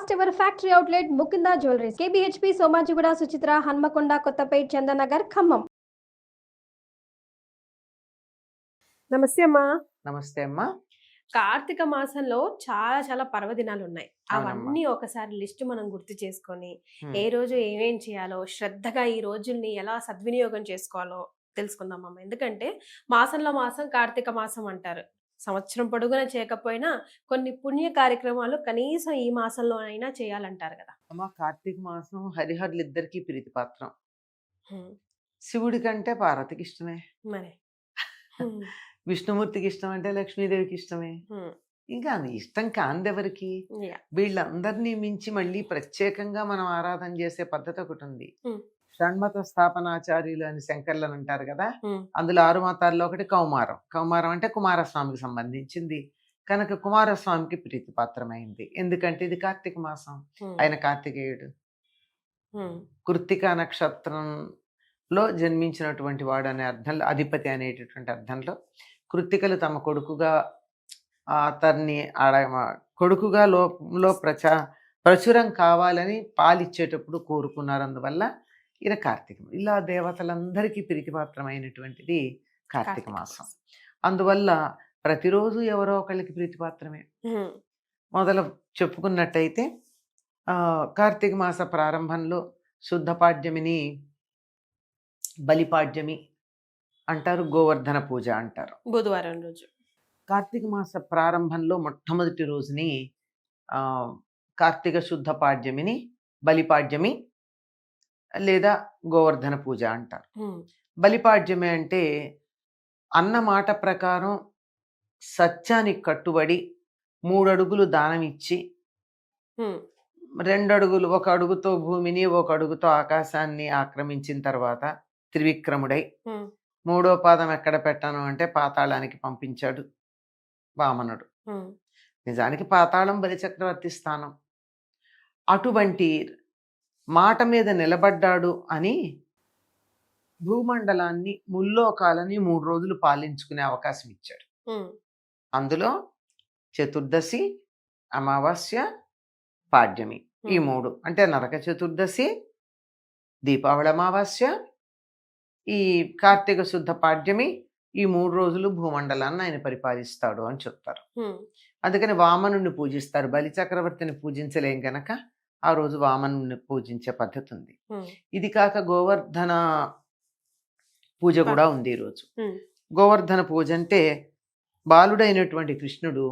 First ever factory outlet Mukunda jewelleries KBHP Somajiguda Suchitra Hanamkonda Kothapet Chandanagar Khammam. నమస్తే అమ్మా. నమస్తే అమ్మా. కార్తీక మాసంలో చాలా చాలా పర్వదినాలు ఉన్నాయి. అవునమ్మా. అవన్నీ ఒకసారి లిస్ట్ మనం గుర్తు చేసుకొని హ్మ్. ఏ రోజు ఏమేం చేయాలో శ్రద్ధగా ఈ రోజుల్ని ఎలా సద్వినియోగం చేసుకోవాలో తెలుసుకుందాం అమ్మ. ఎందుకంటే మాసంలో మాసం కార్తీక మాసం అంటారు. సంవత్సరం పొడుగున చేయకపోయినా కొన్ని పుణ్య కార్యక్రమాలు కనీసం ఈ మాసంలో అయినా చేయాలంటారు కదా. అమ్మా, కార్తీక మాసం హరిహరులిద్దరికీ ప్రీతిపాత్రం. హ్మ్. శివుడి కంటే పార్వతికి ఇష్టమే, మరి హ్మ్. విష్ణుమూర్తికి ఇష్టం అంటే లక్ష్మీదేవికి ఇష్టమే. హ్మ్. ఇంకా అది ఇష్టం కాందెవరికి? యా. వీళ్ళందరినీ మించి మళ్ళీ ప్రత్యేకంగా మనం ఆరాధన చేసే పద్ధతి ఒకటి ఉంది. హ్మ్. షణ్మత స్థాపనాచార్యులు అని శంకర్లను అంటారు కదా. హ్మ్. అందులో 6 మతాల్లో ఒకటి కౌమారం. కౌమారం అంటే కుమారస్వామికి సంబంధించింది కనుక కుమారస్వామికి ప్రీతిపాత్రమైంది. ఎందుకంటే ఇది కార్తీక మాసం, హ్మ్. ఆయన కార్తికేయుడు. హ్మ్. కృత్తికా నక్షత్రంలో జన్మించినటువంటి వాడు అనే అర్థంలో, అధిపతి అనేటటువంటి అర్థంలో కృత్తికలు తమ కొడుకుగా అతన్ని కొడుకుగా లోకంలో ప్రచురం కావాలని పాలిచ్చేటప్పుడు కోరుకున్నారు. అందువల్ల ఈయన కార్తీకం. ఇలా దేవతలందరికీ ప్రీతిపాత్రమైనటువంటిది కార్తీక మాసం. అందువల్ల ప్రతిరోజు ఎవరో ఒకళ్ళకి ప్రీతిపాత్రమే. హ్మ్. మొదలు చెప్పుకున్నట్టయితే కార్తీక మాస ప్రారంభంలో శుద్ధ పాడ్యమిని బలిపాడ్యమి అంటారు, గోవర్ధన పూజ అంటారు. బుధవారం రోజు కార్తీక మాస ప్రారంభంలో మొట్టమొదటి రోజుని కార్తీక శుద్ధ పాడ్యమిని బలిపాడ్యమి లేదా గోవర్ధన పూజ అంటారు. హ్మ్. బలిపాడ్యమి అంటే అన్న మాట ప్రకారం సత్యానికి కట్టుబడి 3 అడుగులు దానం ఇచ్చి, హ్మ్. 2 అడుగులు, 1 అడుగుతో భూమిని 1 అడుగుతో ఆకాశాన్ని ఆక్రమించిన తర్వాత త్రివిక్రముడై హ్మ్. 3వ పాదం ఎక్కడ పెట్టాను అంటే పాతాళానికి పంపించాడు వామనుడు. హ్మ్. నిజానికి పాతాళం బలిచక్రవర్తి స్థానం. అటువంటి మాట మీద నిలబడ్డాడు అని భూమండలాన్ని, ముల్లోకాలని 3 రోజులు పాలించుకునే అవకాశం ఇచ్చాడు. హ్మ్. అందులో చతుర్దశి, అమావాస్య, పాడ్యమి ఈ 3 అంటే నరక చతుర్దశి, దీపావళి అమావాస్య, ఈ కార్తీక శుద్ధ పాడ్యమి, ఈ 3 రోజులు భూమండలాన్ని ఆయన పరిపాలిస్తాడు అని చెప్తారు. హ్మ్. అందుకని వామనుణ్ణి పూజిస్తారు. బలి చక్రవర్తిని పూజించలేం గనక ఆ రోజు వామనుణ్ణి పూజించే పద్ధతి ఉంది. హ్మ్. ఇది కాక గోవర్ధన పూజ కూడా ఉంది ఈరోజు. హ్మ్. గోవర్ధన పూజ అంటే బాలుడైనటువంటి కృష్ణుడు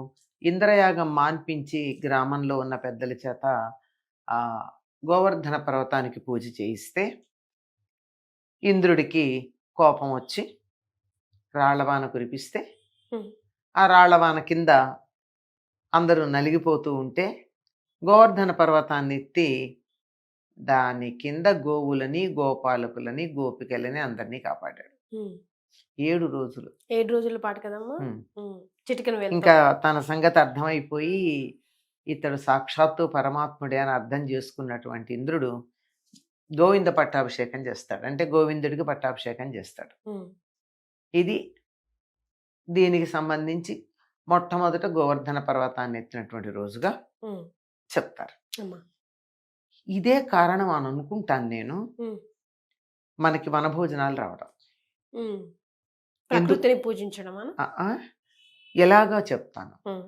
ఇంద్రయాగం మాన్పించి గ్రామంలో ఉన్న పెద్దల చేత ఆ గోవర్ధన పర్వతానికి పూజ చేయిస్తే ఇంద్రుడికి కోపం వచ్చి రాళ్లవాన కురిపిస్తే హ్మ్. ఆ రాళ్లవాన కింద అందరూ నలిగిపోతూ ఉంటే గోవర్ధన పర్వతాన్ని ఎత్తి దాని కింద గోవులని, గోపాలకులని, గోపికలని అందరినీ కాపాడాడు. హ్మ్. 7 రోజులు. 7 రోజుల పాటు కదమ్మా. హ్మ్. హ్మ్. చిటికెన వేలుతో. ఇంకా తన సంగతి అర్థమైపోయి ఇతడు సాక్షాత్తు పరమాత్ముడే అని అర్థం చేసుకున్నటువంటి ఇంద్రుడు గోవింద పట్టాభిషేకం చేస్తాడు. అంటే గోవిందుడికి పట్టాభిషేకం చేస్తాడు. హ్మ్. ఇది దీనికి సంబంధించి మొట్టమొదట గోవర్ధన పర్వతాన్ని ఎత్తినటువంటి రోజుగా హ్మ్. చెప్తారు. అమ్మా. ఇదే కారణం అని అనుకుంటాను నేను హ్మ్. మనకి వనభోజనాలు రావడం. హ్మ్. ఎందుకు? ప్రకృతిని పూజించడమా? ఎలాగో చెప్తాను. హ్మ్.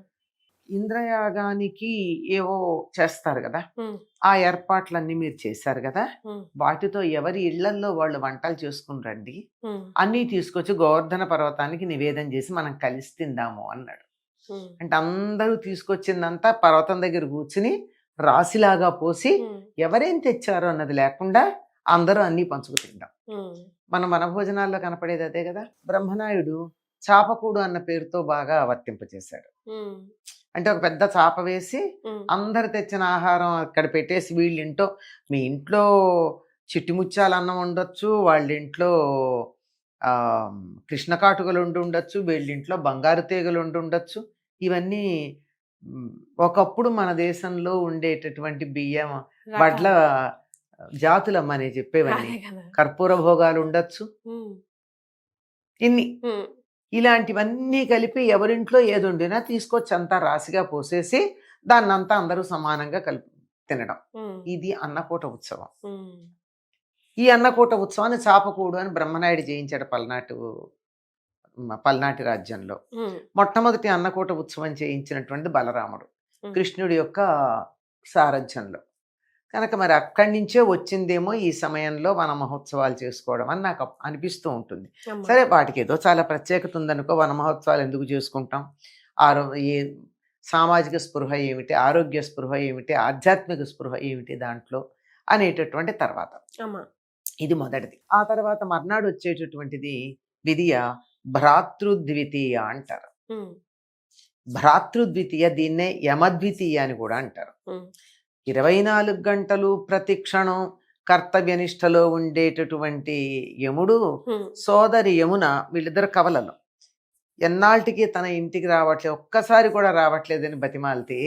ఇంద్రయాగానికి ఏవో చేస్తారు కదా, హ్మ్. ఆ ఏర్పాట్లన్నీ మీరు చేశారు కదా, హ్మ్. వాటితో ఎవరి ఇళ్లల్లో వాళ్ళు వంటలు చేసుకుని రండి, హ్మ్. అన్నీ తీసుకొచ్చి గోవర్ధన పర్వతానికి నివేదన చేసి మనం కలిసి తిందాము అన్నాడు. హ్మ్. అంటే అందరూ తీసుకొచ్చిందంతా పర్వతం దగ్గర కూర్చుని రాశిలాగా పోసి హ్మ్. ఎవరేం తెచ్చారో అన్నది లేకుండా అందరూ అన్నీ పంచుకు తిందాం. హ్మ్. మన వనభోజనాల్లో కనపడేది అదే కదా. బ్రహ్మనాయుడు చాపకూడు అన్న పేరుతో బాగా వర్తింపచేశాడు. హ్మ్. అంటే ఒక పెద్ద చాప వేసి హ్మ్. అందరు తెచ్చిన ఆహారం అక్కడ పెట్టేసి వీళ్ళింటో, మీ ఇంట్లో చిట్టిముత్యాల అన్నం ఉండొచ్చు, వాళ్ళ ఇంట్లో కృష్ణ కాటుకలు ఉండి ఉండొచ్చు, వీళ్ళింట్లో బంగారు తీగలు ఉండి ఉండొచ్చు. ఇవన్నీ ఒకప్పుడు మన దేశంలో ఉండేటటువంటి బియ్యం వడ్ల జాతులమ్మ అని చెప్పేవన్నీ. అదే కదా. కర్పూర భోగాలు ఉండొచ్చు, హ్మ్. ఇన్ని హ్మ్. ఇలాంటివన్నీ కలిపి ఎవరింట్లో ఏది వండినా తీసుకొచ్చి అంతా రాశిగా పోసేసి దాన్నంతా అందరూ సమానంగా తినడం. ఉమ్, ఇది అన్నకూట ఉత్సవం. ఉమ్, ఈ అన్నకూట ఉత్సవాన్ని చాపకూడు అని బ్రహ్మనాయుడు చేయించాడు పల్నాటి రాజ్యంలో. ఉమ్, మొట్టమొదటి అన్నకూట ఉత్సవం చేయించినటువంటి బలరాముడు ఉమ్. కృష్ణుడి యొక్క సారథ్యంలో. కనుక మరి అక్కడి నుంచే వచ్చిందేమో ఈ సమయంలో వన మహోత్సవాలు చేసుకోవడం అని నాకు అనిపిస్తూ ఉంటుంది. అమ్మా. సరే, వాటికి ఏదో చాలా ప్రత్యేకత ఉందనుకో, వన మహోత్సవాలు ఎందుకు చేసుకుంటాం, ఏ సామాజిక స్పృహ ఏమిటి, ఆరోగ్య స్పృహ ఏమిటి, ఆధ్యాత్మిక స్పృహ ఏమిటి దాంట్లో అనేటటువంటి తర్వాత అమ్మా. ఇది మొదటిది. ఆ తర్వాత మర్నాడు వచ్చేటటువంటిది విధియ భ్రాతృద్వితీయ అంటారు. ఉమ్, భ్రాతృద్వితీయ, దీన్నే యమద్వితీయ అని కూడా అంటారు. ఉమ్, 24 గంటలు ప్రతి క్షణం కర్తవ్యనిష్టలో ఉండేటటువంటి యముడు ఉమ్, సోదరి యమున, వీళ్ళిద్దరు కవలలు, ఎన్నాళ్ళకి తన ఇంటికి రావట్లేదు, ఒక్కసారి కూడా రావట్లేదని బతిమాలితే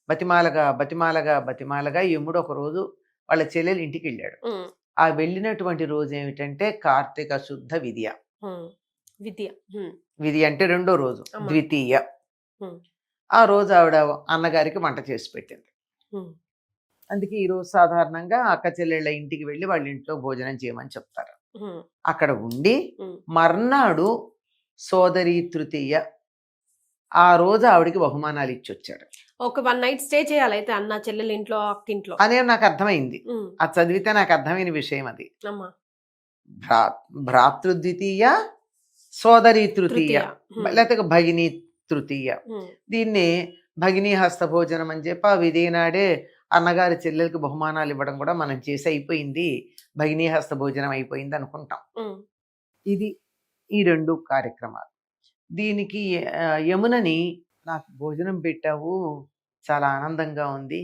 బతిమాలగా బతిమాలగా బతిమాలగా యముడు ఒకరోజు వాళ్ళ చెల్లెలు ఇంటికి వెళ్ళాడు. ఉమ్, ఆ వెళ్ళినటువంటి రోజు ఏమిటంటే కార్తీక శుద్ధ విద్య. ఉమ్. విద్య. ఉమ్, విధి అంటే రెండో రోజు, అమ్మా. ద్వితీయ. ఉమ్, ఆ రోజు ఆవిడ అన్నగారికి వంట చేసి పెట్టింది. ఉమ్, అందుకే ఈరోజు సాధారణంగా అక్క చెల్లెళ్ళ ఇంటికి వెళ్ళి వాళ్ళ ఇంట్లో భోజనం చేయమని చెప్తారు. ఉమ్, అక్కడ ఉండి ఉమ్. మర్నాడు సోదరి తృతీయ, ఆ రోజు ఆవిడికి బహుమానాలు ఇచ్చి వచ్చాడు ఒక 1 నైట్ స్టే చేయాలి అయితే అన్న చెల్లెలు ఇంట్లో అక్కింట్లో. అనే నాకు అర్థమైంది. ఉమ్, అది చదివితే నాకు అర్థమైన విషయం అది. అమ్మా. భ్రాతృద్వితీయ, సోదరి తృతీయ, తృతీయ. ఉమ్, లేకపోతే భగిని తృతీయ. ఉమ్, దీన్ని భగిని హస్త భోజనం అని చెప్పి ఆ విధి నాడే అన్నగారి చెల్లెలకి బహుమానాలు ఇవ్వడం కూడా మనం చేసి అయిపోయింది, భగిని హస్త భోజనం అయిపోయింది అనుకుంటాం. ఉమ్, ఇది ఈ 2 కార్యక్రమాలు. దీనికి యమునని, నాకు భోజనం పెట్టావు, చాలా ఆనందంగా ఉంది,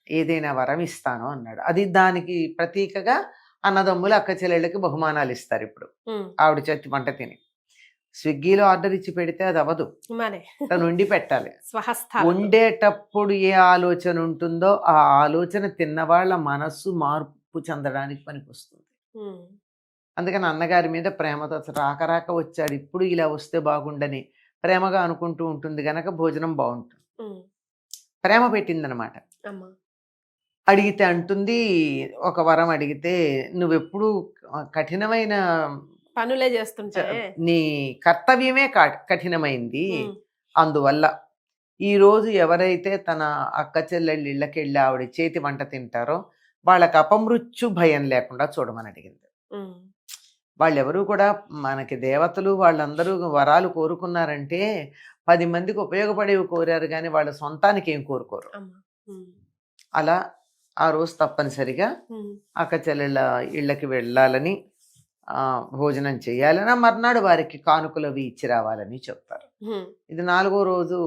ఏదైనా వరం ఇస్తాను అన్నాడు. అది దానికి ప్రతీకగా అన్నదమ్ములు అక్క చెల్లెళ్ళకి బహుమానాలు ఇస్తారు. ఇప్పుడు ఉమ్. ఆవిడ చేతి వంట తిని స్విగ్గీలో ఆర్డర్ ఇచ్చి పెడితే అది అవ్వదు, మరే తను వండి పెట్టాలి. స్వహస్తాలు. వండేటప్పుడు ఏ ఆలోచన ఉంటుందో ఆ ఆలోచన తిన్నవాళ్ళ మనస్సు మార్పు చెందడానికి పనికొస్తుంది. ఉమ్, అందుకని అన్నగారి మీద ప్రేమతో రాక రాక వచ్చాడు, ఇప్పుడు ఇలా వస్తే బాగుండని ప్రేమగా అనుకుంటూ ఉంటుంది గనక భోజనం బాగుంటుంది. ఉమ్, ప్రేమ పెట్టిందనమాట. అమ్మా. అడిగితే అంటుంది, ఒక వరం అడిగితే, నువ్వెప్పుడు కఠినమైన పనులే చేస్తుంటే. నీ కర్తవ్యమే కఠినమైంది, ఉమ్, అందువల్ల ఈరోజు ఎవరైతే తన అక్క చెల్లెళ్ళ ఇళ్ళకి వెళ్ళి ఆవిడ చేతి వంట తింటారో వాళ్ళకి అపమృత్యు భయం లేకుండా చూడమని అడిగింది. ఉమ్, వాళ్ళెవరూ కూడా మనకి దేవతలు వాళ్ళందరూ వరాలు కోరుకున్నారంటే 10 మందికి ఉపయోగపడేవి కోరారు, కానీ వాళ్ళ సొంతానికి ఏం కోరుకోరు. అమ్మా. ఉమ్, అలా ఆ రోజు తప్పనిసరిగా ఉమ్, అక్క చెల్లెళ్ళ ఇళ్ళకి వెళ్ళాలని, భోజనం చేయాలని, మర్నాడు వారికి కానుకలు అవి ఇచ్చి రావాలని చెప్తారు. ఉమ్, ఇది 4వ రోజు.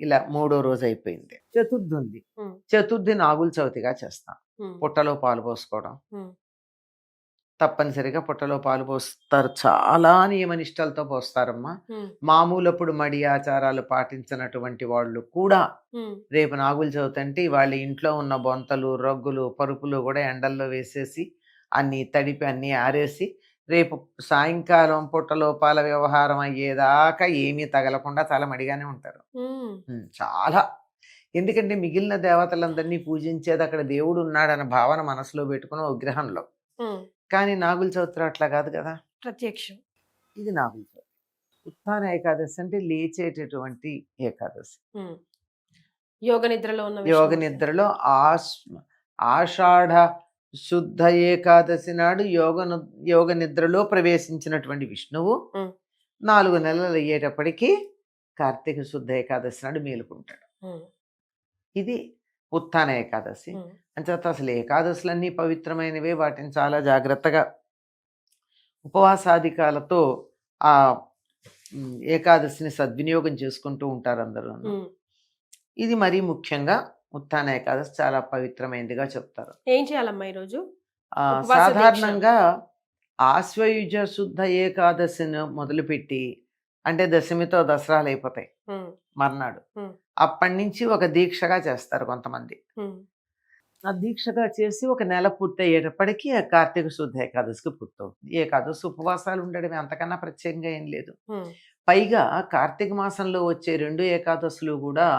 ఇలా 3వ రోజు అయిపోయింది. చతుర్థి ఉంది. ఉమ్, చతుర్థి నాగుల చవితిగా చేస్తాం. ఉమ్, పుట్టలో పాలు పోసుకోవడం, ఉమ్, తప్పనిసరిగా పుట్టలో పాలు పోస్తారు. చాలా నియమనిష్టలతో పోస్తారమ్మా. ఉమ్, మామూలప్పుడు మడి ఆచారాలు పాటించినటువంటి వాళ్ళు కూడా ఉమ్, రేపు నాగుల చవితి అంటే వాళ్ళ ఇంట్లో ఉన్న బొంతలు, రగ్గులు, పరుపులు కూడా ఎండల్లో వేసేసి అన్నీ తడిపి అన్నీ ఆరేసి రేపు సాయంకాలం పుట్టలో పాల వ్యవహారం అయ్యేదాకా ఏమీ తగలకుండా చాలా మడిగానే ఉంటారు. ఉమ్, చాలా. ఎందుకంటే మిగిలిన దేవతలందరినీ పూజించేది అక్కడ దేవుడు ఉన్నాడన్న భావన మనసులో పెట్టుకున్న విగ్రహంలో. ఉమ్. కానీ నాగుల చవితి అట్లా కాదు కదా. ప్రత్యక్షం. ఇది నాగుల చవితి. ఉత్థాన ఏకాదశి అంటే లేచేటటువంటి ఏకాదశి. ఉమ్. యోగ నిద్రలో ఉన్న యోగ విషయం. నిద్రలో ఆషాఢ శుద్ధ ఏకాదశి నాడు యోగ నిద్రలో ప్రవేశించినటువంటి విష్ణువు ఉమ్, 4 నెలలు అయ్యేటప్పటికీ కార్తీక శుద్ధ ఏకాదశి నాడు మేలుకుంటాడు. ఉమ్, ఇది ఉత్థాన ఏకాదశి. ఉమ్, అంచేత అసలు ఏకాదశులన్నీ పవిత్రమైనవే, వాటిని చాలా జాగ్రత్తగా ఉపవాసాధికాలతో ఆ ఏకాదశిని సద్వినియోగం చేసుకుంటూ ఉంటారు అందరూ. ఉమ్. ఇది మరీ ముఖ్యంగా ఉత్థాన ఏకాదశి చాలా పవిత్రమైనదిగా చెప్తారు. ఏం చేయాలమ్మా ఈరోజు? ఆ, ఉపవాస దీక్ష. సాధారణంగా ఆశ్వయుజ శుద్ధ ఏకాదశిని మొదలుపెట్టి, అంటే దశమితో దసరాలు అయిపోతాయి ఉమ్, మర్నాడు, ఉమ్, అప్పటి నుంచి ఒక దీక్షగా చేస్తారు కొంతమంది. ఉమ్, ఆ దీక్షగా చేసి ఒక నెల పూర్తి అయ్యేటప్పటికీ ఆ కార్తీక శుద్ధ ఏకాదశికి పూర్తవుతుంది. ఏకాదశి ఉపవాసాలు ఉండడమే, అంతకన్నా ప్రత్యేకంగా ఏం లేదు. ఉమ్, పైగా కార్తీక మాసంలో వచ్చే 2 ఏకాదశులు కూడా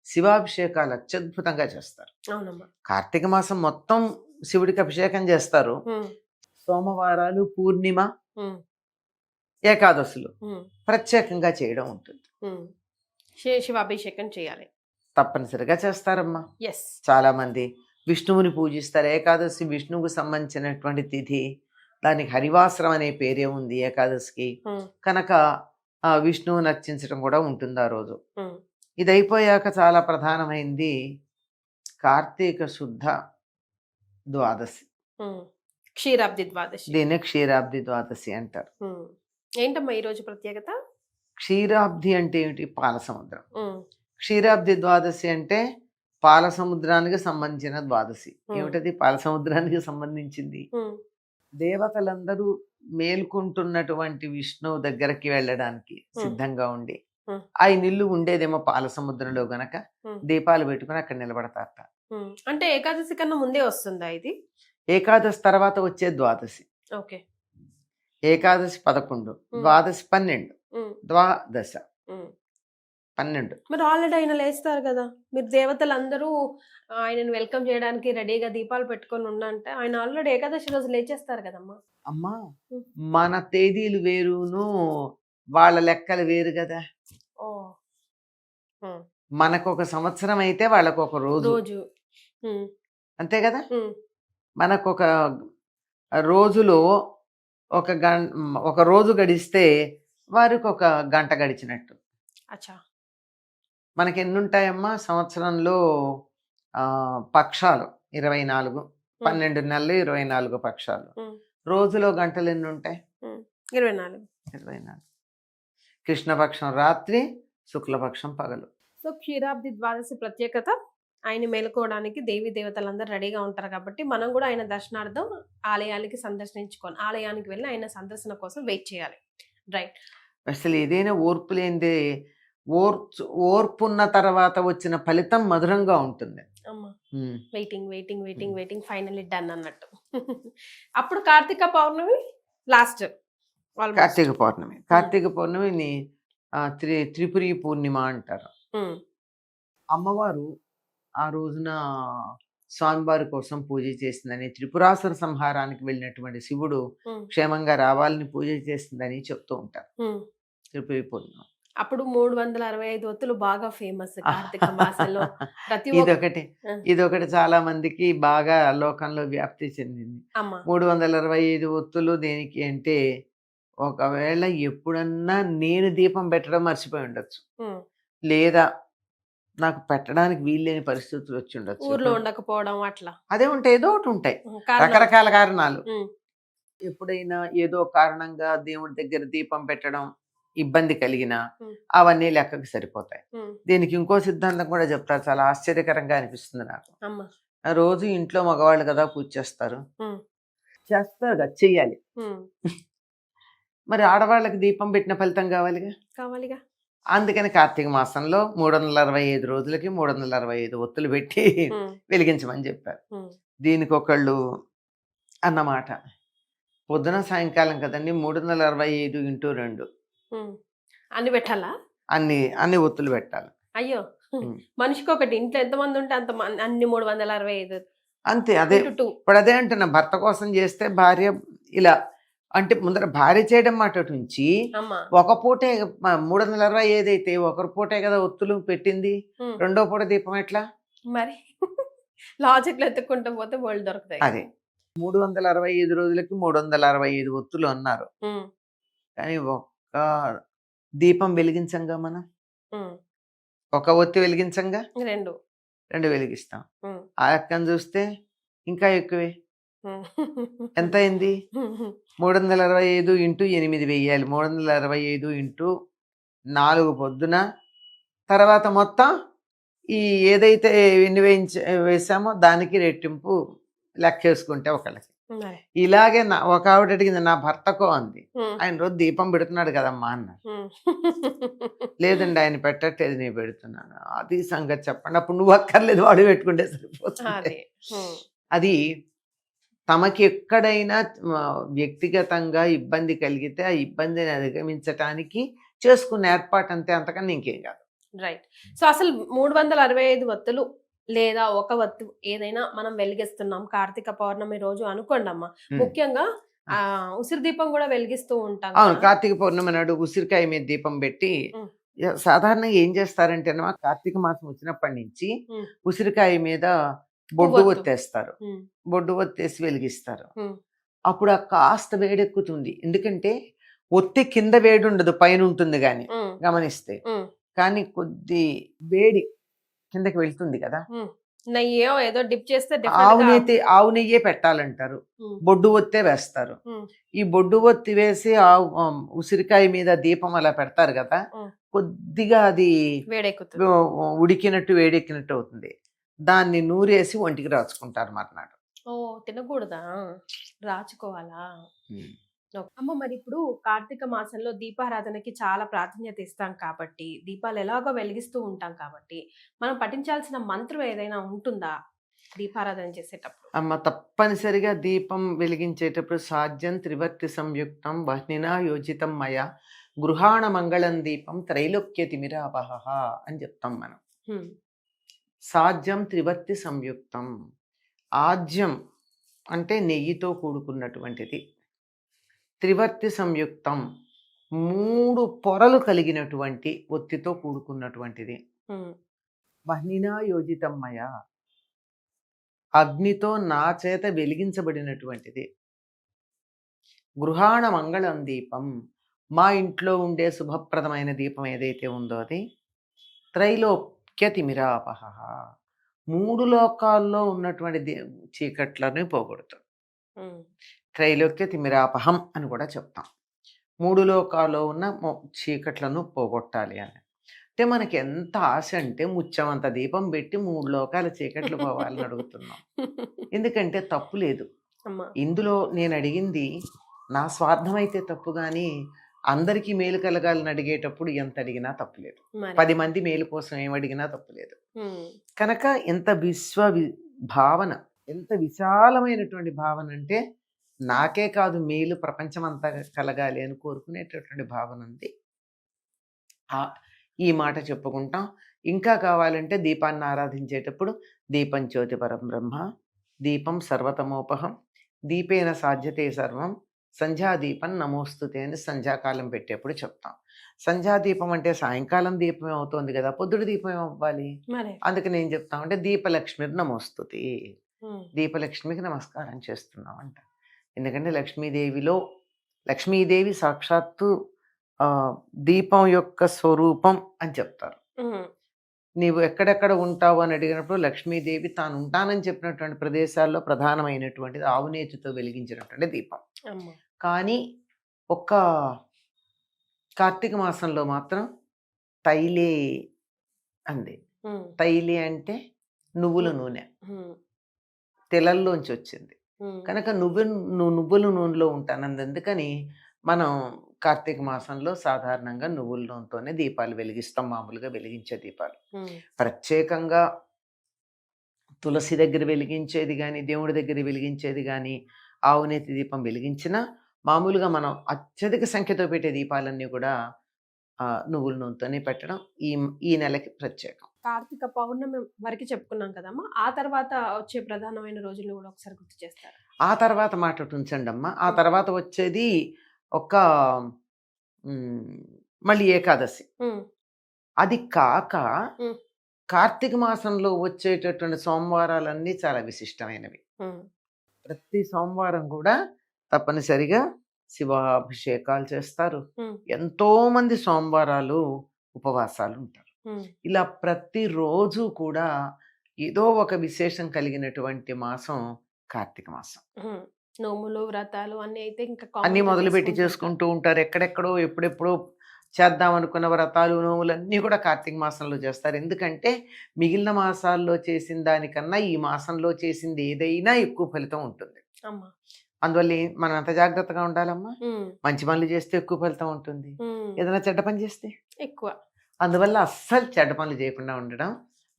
శివాభిషేకాలు అత్యద్భుతంగా చేస్తారు. అవునమ్మా. కార్తీక మాసం మొత్తం శివుడికి అభిషేకం చేస్తారు. ఉమ్, సోమవారాలు, పూర్ణిమ, ఉమ్, ఏకాదశులు ఉమ్, ప్రత్యేకంగా చేయడం ఉంటుంది. ఉమ్. శివాభిషేకం చేయాలి. తప్పనిసరిగా చేస్తారమ్మా. ఎస్. చాలా మంది విష్ణువుని పూజిస్తారు. ఏకాదశి విష్ణువుకు సంబంధించినటువంటి తిథి. దానికి హరివాసరం అనే పేరే ఉంది ఏకాదశికి. కనుక విష్ణువుని అర్చించడం కూడా ఉంటుంది ఆ రోజు. ఇది అయిపోయాక చాలా ప్రధానమైంది కార్తీక శుద్ధ ద్వాదశి. క్షీరాబ్ది ద్వాదశి. దీన్ని క్షీరాబ్ది ద్వాదశి అంటారు. ఏంటమ్మా ఈ రోజు ప్రత్యేకత? క్షీరాబ్ది అంటే ఏమిటి? పాల సముద్రం. క్షీరాబ్ది ద్వాదశి అంటే పాల సముద్రానికి సంబంధించిన ద్వాదశి. ఏమిటది పాల సముద్రానికి సంబంధించింది? దేవతలందరూ మేల్కుంటున్నటువంటి విష్ణువు దగ్గరికి వెళ్ళడానికి సిద్ధంగా ఉండి ఆయన ఇల్లు ఉండేదేమో పాల సముద్రంలో గనక దీపాలు పెట్టుకుని అక్కడ నిలబడతారట. అంటే ఏకాదశి కన్నా ముందే వస్తుందా ఇది? ఏకాదశి తర్వాత వచ్చే ద్వాదశి. ఓకే. ఏకాదశి 11, ద్వాదశి 12, ద్వాదశ 12. మరి ఆల్రెడీ ఆయన లేస్తారు కదా, మీరు దేవతలందరూ ఆయనను వెల్కమ్ చేయడానికి రెడీగా దీపాలు పెట్టుకొని ఉన్నంటే ఆయన ఆల్రెడీ ఏకాదశి రోజు లేచేస్తారు కదమ్మా. అమ్మా, మన తేదీలు వేరును వాళ్ళ లెక్కలు వేరు కదా. మనకు ఒక సంవత్సరం అయితే వాళ్ళకు ఒక రోజు. అంతే కదా. మనకు ఒక రోజులో ఒక రోజు గడిస్తే వారికి ఒక గంట గడిచినట్టు. మనకి ఎన్ని ఉంటాయమ్మా సంవత్సరంలో? పక్షాలు 24, 12 నెలలు 24 పక్షాలు. రోజులో గంటలు ఎన్ని ఉంటాయి? 24. కృష్ణపక్షం రాత్రి, శుక్లపక్షం పగలు. సో క్షీరాబ్ది ద్వాదశి ప్రత్యేకత ఆయన మేలుకోవడానికి దేవీ దేవతలందరూ రెడీగా ఉంటారు కాబట్టి మనం కూడా ఆయన దర్శనార్థం ఆలయానికి వెళ్ళి ఆయన సందర్శన కోసం వెయిట్ చేయాలి. రైట్. అసలు ఏదైనా ఓర్పు లేనిదే ఓర్పు ఉన్న తర్వాత వచ్చిన ఫలితం మధురంగా ఉంటుంది. Waiting waiting waiting waiting finally done అన్నట్టు. అప్పుడు కార్తీక పౌర్ణమి లాస్ట్. కార్తీక పౌర్ణమిని త్రిపురి పూర్ణిమ అంటారు. అమ్మవారు ఆ రోజున స్వామివారి కోసం పూజ చేసిందని, త్రిపురాసుర సంహారానికి వెళ్ళినటువంటి శివుడు క్షేమంగా రావాలని పూజ చేసిందని చెప్తూ ఉంటారు. త్రిపురి పూర్ణిమ అప్పుడు 365 ఒత్తులు బాగా ఫేమస్ కార్తీక మాసంలో. ఇదొకటి చాలా మందికి బాగా లోకంలో వ్యాప్తి చెందింది. 365 ఒత్తులు దేనికి అంటే, ఒకవేళ ఎప్పుడన్నా నేను దీపం పెట్టడం మర్చిపోయి ఉండొచ్చు, లేదా నాకు పెట్టడానికి వీల్లేని పరిస్థితులు వచ్చి ఉండొచ్చు, ఊర్లో ఉండకపోవడం, అట్లా అదే ఉంటాయి, ఏదో ఒకటి ఉంటాయి, రకరకాల కారణాలు. ఎప్పుడైనా ఏదో కారణంగా దేవుడి దగ్గర దీపం పెట్టడం ఇబ్బంది కలిగినా అవన్నీ లెక్కకు సరిపోతాయి. దీనికి ఇంకో సిద్ధాంతం కూడా చెప్తారు, చాలా ఆశ్చర్యకరంగా అనిపిస్తుంది నాకు. రోజు ఇంట్లో మగవాళ్ళు కదా పూజ చేస్తారు కదా, చెయ్యాలి. మరి ఆడవాళ్ళకి దీపం పెట్టిన ఫలితం కావాలిగా. అందుకని కార్తీక మాసంలో 365 రోజులకి 365 ఒత్తులు పెట్టి వెలిగించమని చెప్పారు. దీనికి ఒకళ్ళు అన్నమాట, పొద్దున సాయంకాలం కదండి, 365 × 2 అన్ని పెట్టాలా? అన్ని ఒత్తులు పెట్టాలి. అయ్యో, మనిషికి ఒకటి. ఇంట్లో ఎంతమంది ఉంటే అంత అన్ని 365 అంతే. అదే ఇప్పుడు అదే అంటున్నా, భర్త కోసం చేస్తే భార్య ఇలా అంటే ముందర భార్య చేయడం మాట నుంచి ఒక పూటే 365 అయితే ఒకరి పూటే కదా ఒత్తులు పెట్టింది, రెండో పూట దీపం ఎట్లా మరి? లాజిక్ ఎత్తుకుంటూ పోతే వాళ్ళు దొరుకుతాయి. అదే 365 రోజులకి 365 ఒత్తులు అన్నారు. కానీ ఒక దీపం వెలిగించంగా మనం, ఒక ఒత్తి వెలిగించంగా రెండు వెలిగిస్తాం. ఆ లెక్కను చూస్తే ఇంకా ఎక్కువే. ఎంత అయింది? 365 × 8 వేయాలి. 365 × 4 పొద్దున, తర్వాత మొత్తం ఈ ఏదైతే ఎన్ని వేసామో దానికి రెట్టింపు లెక్కేసుకుంటే ఒకళ్ళకి. ఇలాగే ఒక ఆవిడ అడిగింది, నా భర్తకో అంది, ఆయన రోజు దీపం పెడుతున్నాడు కదమ్మా అన్నారు. లేదండి ఆయన పెట్టట్లేదు, నేను పెడుతున్నాను. అది సంగతి చెప్పండి. అప్పుడు నువ్వు అక్కర్లేదు, వాడు పెట్టుకుంటే సరిపోతుంది. అది తమకి ఎక్కడైనా వ్యక్తిగతంగా ఇబ్బంది కలిగితే ఆ ఇబ్బందిని అధిగమించటానికి చేసుకున్న ఏర్పాటు అంతే, అంతకన్నా ఇంకేం కాదు. రైట్. సో అసలు 365 వత్తులు లేదా ఒక వత్తు ఏదైనా మనం వెలిగిస్తున్నాం కార్తీక పౌర్ణమి రోజు అనుకోండమ్మా. ఉమ్. ముఖ్యంగా ఉసిరి దీపం కూడా వెలిగిస్తూ ఉంటాం అవును, కదా! కార్తీక పౌర్ణమి నాడు ఉసిరికాయ మీద దీపం పెట్టి హ్మ్. సాధారణంగా ఏం చేస్తారంటేనమ్మా, కార్తీక మాసం వచ్చినప్పటి నుంచి హ్మ్. ఉసిరికాయ మీద బొడ్డు పువ్వొత్తు. ఒత్తేస్తారు. హ్మ్. బొడ్డు ఒత్తేసి వెలిగిస్తారు. హ్మ్. అప్పుడు ఆ కాస్త వేడెక్కుతుంది. ఎందుకంటే ఒత్తి కింద వేడి ఉండదు, పైన ఉంటుంది గాని హ్మ్. గమనిస్తే. హ్మ్. కానీ కొద్ది వేడి కిందకి వెళ్తుంది కదా. హ్మ్. నెయ్యో ఏదో డిప్ చేస్తే ఆవు నెయ్యే పెట్టాలంటారు. హ్మ్. బొడ్డు ఒత్తే వేస్తారు. హ్మ్. ఈ బొడ్డు ఒత్తి వేసి ఉసిరికాయ మీద దీపం అలా పెడతారు కదా. హ్మ్. కొద్దిగా అది వేడెక్కుతుంది. ఉడికినట్టు వేడెక్కినట్టు అవుతుంది. దాన్ని నూరేసి ఒంటికి రాచుకుంటారు మర్నాడు. ఓహ్! తినకూడదా? రాచుకోవాలా? అమ్మ మరి ఇప్పుడు కార్తీక మాసంలో దీపారాధనకి చాలా ప్రాధాన్యత ఇస్తాం కాబట్టి, దీపాలు ఎలాగో వెలిగిస్తూ ఉంటాం కాబట్టి, మనం పఠించాల్సిన మంత్రం ఏదైనా ఉంటుందా? దీపారాధన చేసేటప్పుడు? అమ్మ, తప్పనిసరిగా దీపం వెలిగించేటప్పుడు సాధ్యం త్రివర్తి సంయుక్తం వహ్నినా యోజితం మయ గృహాణ మంగళం దీపం త్రైలోక్య తిమిరాపహ అని చెప్తాం మనం. హ్మ్. సాధ్యం త్రివర్తి సంయుక్తం. ఆజ్యం అంటే నెయ్యితో కూడుకున్నటువంటిది. త్రివర్తి సంయుక్తం 3 పొరలు కలిగినటువంటి ఒత్తితో కూడుకున్నటువంటిది. హ్మ్. వహ్నినా యోజితం మయ, అగ్నితో నా చేత వెలిగించబడినటువంటిది. గృహాణ మంగళం దీపం, మా ఇంట్లో ఉండే శుభప్రదమైన దీపం ఏదైతే ఉందో అది త్రైలోక్య తిమిరాపహ, 3 లోకాల్లో ఉన్నటువంటి చీకట్లని పోగొడుతుంది. హ్మ్. త్రైలోక్య తిమిరాపహం అని కూడా చెప్తాం. 3 లోకాల్లో ఉన్న చీకట్లను పోగొట్టాలి అని. అంటే మనకి ఎంత ఆశ అంటే ముత్యమంత దీపం పెట్టి 3 లోకాల చీకట్లు పోవాలని అడుగుతున్నాం. ఎందుకంటే తప్పు లేదు అమ్మ. ఇందులో. నేను అడిగింది నా స్వార్థమైతే తప్పు కానీ, అందరికీ మేలు కలగాలని అడిగేటప్పుడు ఎంత అడిగినా తప్పులేదు. మరి. 10 మంది మేలు కోసం ఏమడిగినా తప్పులేదు. హ్మ్. కనుక ఎంత భావన, ఎంత విశాలమైనటువంటి భావన అంటే, నాకే కాదు మేలు ప్రపంచమంతా కలగాలి అని కోరుకునేటటువంటి భావన ఉంది. ఈ మాట చెప్పుకుంటాం. ఇంకా కావాలంటే దీపాన్ని ఆరాధించేటప్పుడు దీపం జ్యోతి పరం బ్రహ్మ, దీపం సర్వతమోపహం, దీపేన సాధ్యతే సర్వం, సంధ్యాదీపం నమోస్తుతే అని సంధ్యాకాలం పెట్టేప్పుడు చెప్తాం. సంధ్యాదీపం అంటే సాయంకాలం దీపం అవుతుంది కదా, పొద్దుడు దీపం అవ్వాలి. మరి. అందుకని ఏం చెప్తామంటే దీపలక్ష్మిర్ నమోస్తుతి, హ్మ్. దీపలక్ష్మికి నమస్కారం చేస్తున్నాం అంట. ఎందుకంటే లక్ష్మీదేవి సాక్షాత్తు దీపం యొక్క స్వరూపం అని చెప్తారు. హ్మ్. నీవు ఎక్కడెక్కడ ఉంటావు అని అడిగినప్పుడు లక్ష్మీదేవి తాను ఉంటానని చెప్పినటువంటి ప్రదేశాల్లో ప్రధానమైనటువంటిది ఆవునేతితో వెలిగించినటువంటి దీపం. అమ్మ. కానీ ఒక్క కార్తీక మాసంలో మాత్రం తైలే అంది. హ్మ్. తైలి అంటే నువ్వుల నూనె, హ్మ్. తెలల్లోంచి వచ్చింది. హ్మ్. కనుక నువ్వుల నూనెలో ఉంటానంది. అందుకని మనం కార్తీక మాసంలో సాధారణంగా నువ్వుల నూనెతోనే దీపాలు వెలిగిస్తాం, మామూలుగా వెలిగించే దీపాలు. హ్మ్. ప్రత్యేకంగా తులసి దగ్గర వెలిగించేది కానీ, దేవుడి దగ్గర వెలిగించేది కానీ, ఆవునేతి దీపం వెలిగించినా మామూలుగా మనం అత్యధిక సంఖ్యతో పెట్టే దీపాలన్నీ కూడా నువ్వుల నూనెతోనే పెట్టడం ఈ నెలకి ప్రత్యేకం. కార్తీక పౌర్ణమి వరకు చెప్పుకున్నాం కదమ్మా. ఆ తర్వాత వచ్చే ప్రధానమైన రోజులు కూడా ఒకసారి గుర్తు చేస్తారా? ఆ తర్వాత మాట ఉంచండమ్మా. ఆ తర్వాత వచ్చేది ఒక మళ్ళీ ఏకాదశి. హ్మ్. అది కాక హ్మ్. కార్తీక మాసంలో వచ్చేటటువంటి సోమవారాలన్నీ చాలా విశిష్టమైనవి. హ్మ్. ప్రతి సోమవారం కూడా తప్పనిసరిగా శివాభిషేకాలు చేస్తారు. హ్మ్. ఎంతో మంది సోమవారాలు ఉపవాసాలు ఉంటారు. హ్మ్. ఇలా ప్రతిరోజు కూడా ఏదో ఒక విశేషం కలిగినటువంటి మాసం కార్తీక మాసం. హ్మ్. నోములు, వ్రతాలు అన్నీ అయితే ఇంకా అన్నీ కామన్‌గా మొదలుపెట్టి చేసుకుంటుంటారు. చేసుకుంటూ ఉంటారు. ఎక్కడెక్కడో ఎప్పుడెప్పుడో చేద్దాం అనుకున్న వ్రతాలు, నోములన్నీ కూడా కార్తీక మాసంలో చేస్తారు. ఎందుకంటే మిగిలిన మాసాల్లో చేసిన దానికన్నా ఈ మాసంలో చేసింది ఏదైనా ఎక్కువ ఫలితం ఉంటుంది. అమ్మ. అందువల్ల మనం ఎంత జాగ్రత్తగా ఉండాలమ్మా. హ్మ్. మంచి పనులు చేస్తే ఎక్కువ ఫలితం ఉంటుంది. హ్మ్. ఏదైనా చెడ్డ పని చేస్తే ఎక్కువ. అందువల్ల అస్సలు చెడ్డ పనులు చేయకుండా ఉండడం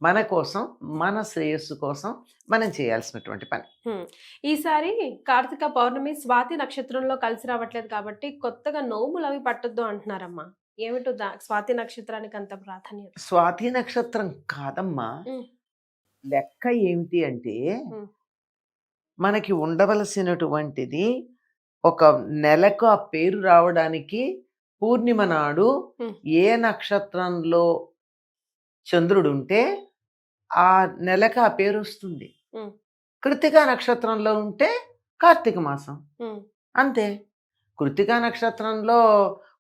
మన కోసం, మన శ్రేయస్సు కోసం మనం చేయాల్సినటువంటి పని. హ్మ్. ఈసారి కార్తీక పౌర్ణమి స్వాతి నక్షత్రంలో కలిసి రావట్లేదు కాబట్టి కొత్తగా నోములవి పట్టొద్దు అంటున్నారమ్మా. ఏమిటో స్వాతి నక్షత్రానికి అంత ప్రాధాన్యత? స్వాతి నక్షత్రం కాదమ్మా. ఉమ్, లెక్క ఏమిటి అంటే ఉమ్, మనకి ఉండవలసినటువంటిది ఒక నెలకు ఆ పేరు రావడానికి పూర్ణిమ నాడు ఉమ్, ఏ నక్షత్రంలో చంద్రుడు ఉంటే ఆ నెలకు ఆ పేరు వస్తుంది. ఉమ్, కృత్తికా నక్షత్రంలో ఉంటే కార్తీక మాసం, ఉమ్, అంతే. కృత్తికా నక్షత్రంలో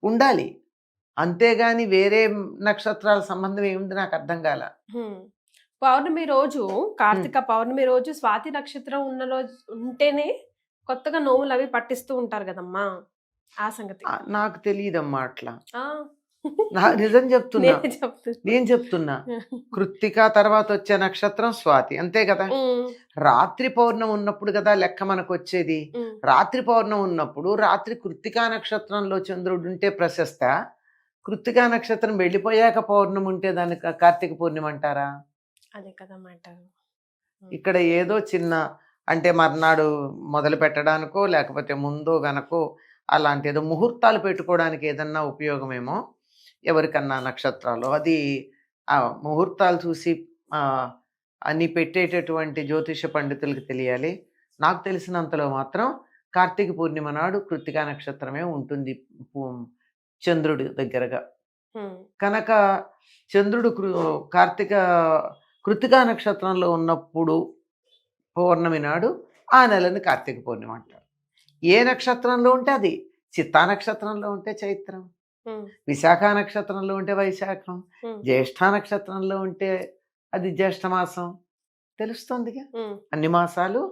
ఉండాలి, అంతేగాని వేరే నక్షత్రాల సంబంధం ఏముంది నాకు అర్థం కాల. ఉమ్. పౌర్ణమి రోజు, కార్తీక పౌర్ణమి రోజు స్వాతి నక్షత్రం ఉన్న రోజు ఉంటేనే కొత్తగా నోములు అవి పట్టిస్తూ ఉంటారు కదమ్మా, ఆ సంగతి. నాకు తెలియదమ్మా అట్లా. ఆ, నిజం చెప్తున్నా, నేనే చెప్తున్నా. నేను చెప్తున్నా. కృత్తిక తర్వాత వచ్చే నక్షత్రం స్వాతి, అంతే కదా. ఉమ్, రాత్రి పౌర్ణమి ఉన్నప్పుడు కదా లెక్క మనకు వచ్చేది. ఉమ్. రాత్రి పౌర్ణమి ఉన్నప్పుడు రాత్రి కృత్తికా నక్షత్రంలో చంద్రుడు ఉంటే ప్రశస్త, కృత్తికా నక్షత్రం వెళ్ళిపోయాక పౌర్ణమి ఉంటే దాన్ని కార్తీక పూర్ణిమ అంటారా? అదే కదన్నమాట. ఇక్కడ ఏదో చిన్న అంటే మర్నాడు మొదలు పెట్టడానికో లేకపోతే ముందో గనకో అలాంటి ఏదో ముహూర్తాలు పెట్టుకోవడానికి ఏదన్నా ఉపయోగమేమో ఎవరికన్నా నక్షత్రాలు. అది ఆ ముహూర్తాలు చూసి అన్ని పెట్టేటటువంటి జ్యోతిష పండితులకు తెలియాలి. నాకు తెలిసినంతలో మాత్రం కార్తీక పూర్ణిమ నాడు కృత్తికా నక్షత్రమే ఉంటుంది చంద్రుడి దగ్గరగా. కనుక చంద్రుడు కృత్తికా నక్షత్రంలో ఉన్నప్పుడు పౌర్ణమి నాడు ఆ నెలని కార్తీక పూర్ణిమ అంటారు. ఏ నక్షత్రంలో ఉంటే అది, చిత్తా నక్షత్రంలో ఉంటే చైత్రం, విశాఖ నక్షత్రంలో ఉంటే వైశాఖం, జ్యేష్ఠ నక్షత్రంలో ఉంటే అది జ్యేష్ఠ మాసం, తెలుస్తుందిగా. అన్ని మాసాలు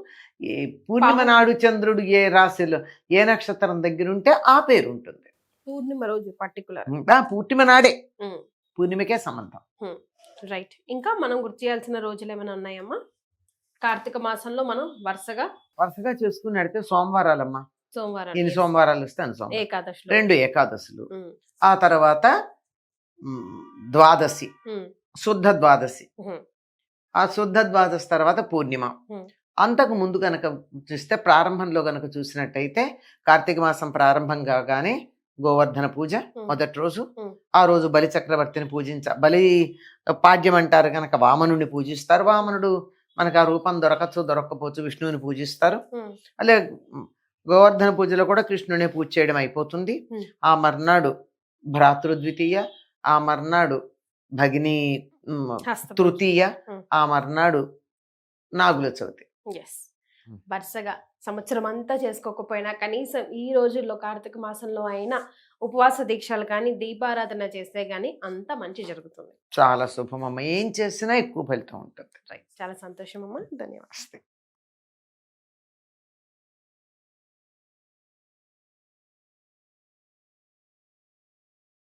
ఏ పూర్ణిమ నాడు చంద్రుడు ఏ రాశిలో ఏ నక్షత్రం దగ్గర ఉంటే ఆ పేరు ఉంటుంది. పూర్ణిమ రోజు పర్టికులర్ పూర్ణిమ నాడే, పూర్ణిమకే సంబంధం. రైట్. ఇంకా మనం గుర్తు చేయాల్సిన రోజులు ఏమైనా ఉన్నాయమ్మా కార్తీక మాసంలో? మనం వరుసగా చూసుకుని నడితే సోమవారాలమ్మా. సోమవారం, ఎన్ని సోమవారాలు వస్తే అన్ని సోమవారం. ఏకాదశి, 2 ఏకాదశులు, ఆ తర్వాత ద్వాదశి, శుద్ధ ద్వాదశి, ఆ శుద్ధ ద్వాదశి తర్వాత పూర్ణిమ. అంతకు ముందు గనక చూస్తే ప్రారంభంలో గనక చూసినట్టయితే కార్తీక మాసం ప్రారంభం కాగానే గోవర్ధన పూజ మొదటి రోజు. ఆ రోజు బలి చక్రవర్తిని బలి పాడ్యం అంటారు కనుక వామనుడిని పూజిస్తారు. వామనుడు మనకు ఆ రూపం దొరక్కపోవచ్చు, విష్ణువుని పూజిస్తారు. అలాగే గోవర్ధన పూజలో కూడా కృష్ణునే పూజ చేయడం అయిపోతుంది. ఆ మర్నాడు భ్రాతృద్వితీయ, ఆ మర్నాడు భగిని తృతీయ, ఆ మర్నాడు నాగుల చవితి. వరుసగా సంవత్సరం అంతా చేసుకోకపోయినా కనీసం ఈ రోజుల్లో కార్తీక మాసంలో అయినా ఉపవాస దీక్షలు కానీ దీపారాధన చేస్తే గానీ అంత మంచి జరుగుతుంది. చాలా శుభమమ్మ, ఏం చేసినా ఎక్కువ ఫలితం ఉంటుంది. రైట్, చాలా సంతోషం అమ్మా, ధన్యవాదాలు.